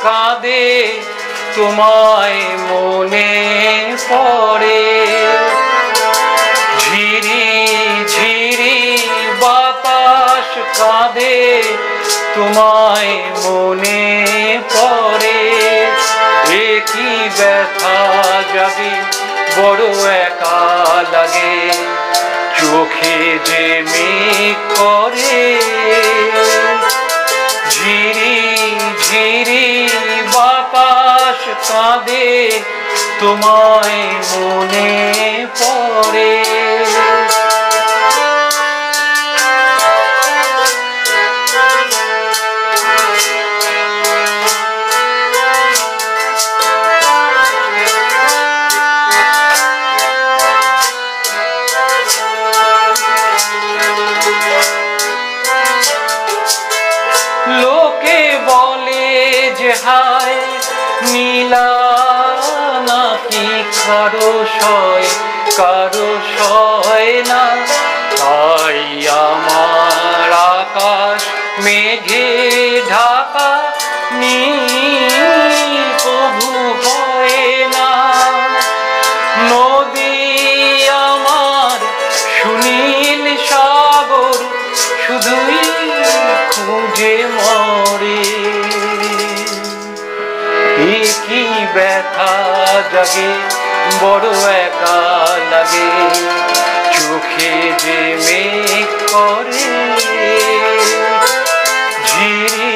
কাঁদে তোমায় মনে পড়ে। ঝিরি ঝিরি বাতাস কাঁদে তোমায় মনে পড়ে। একই ব্যথা জাগে বড় একা লাগে, চোখে যে মেঘ করে। ঝিরি ঝিরি বাতাস কাঁদে তোমায় মনে পড়ে। লোকে বলে যে হায় নীলা নাকি কারো সয় কারো সয় না, তাই আমার আকাশ মেঘে ঢাকা নীল প্রভু হয় না। নদী আমার সুনীল সাগর শুধুই খুঁজে মরে। একই ব্যথা জাগে বড় একা লাগে, চোখে যে মেঘ করে। ঝিরি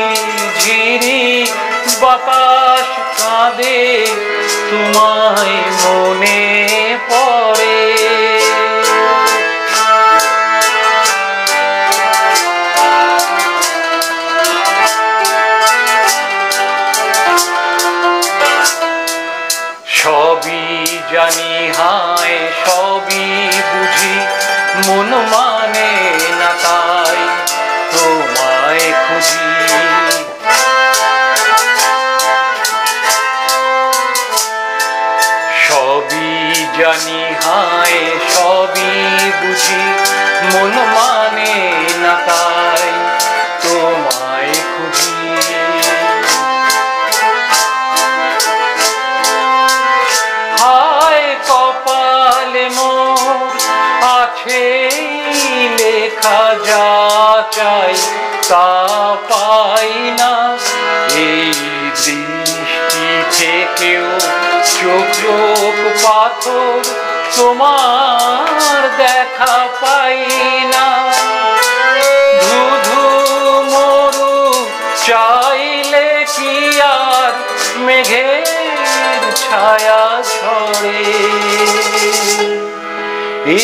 ঝিরি বাতাস কাঁদে তোমায় মনে পড়ে। সবই জানি হায় সবই বুঝি, মন মানে না তাই তোমায় খুঁজি। সবই জানি হায় সবই বুঝি, মন মানে না তাই তোমায় খুঁজি। হায় কপালে মোর আছে লেখা, যা চাই তা পাই না। এই দৃষ্টি থেকেও চোখ চোখ পাথর তোমার দেখা পাই না। ধুধু মরু চাইলে কি আর মেঘের ছায়া ছড়ে।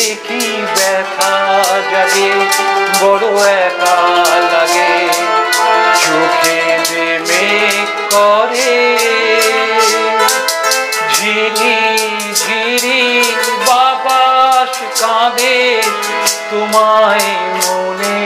একই ব্যথা জাগে বড় একা লাগে, চোখে যে মেঘ করে। ঝিরি ঝিরি বাতাস কাঁদে তোমায় মনে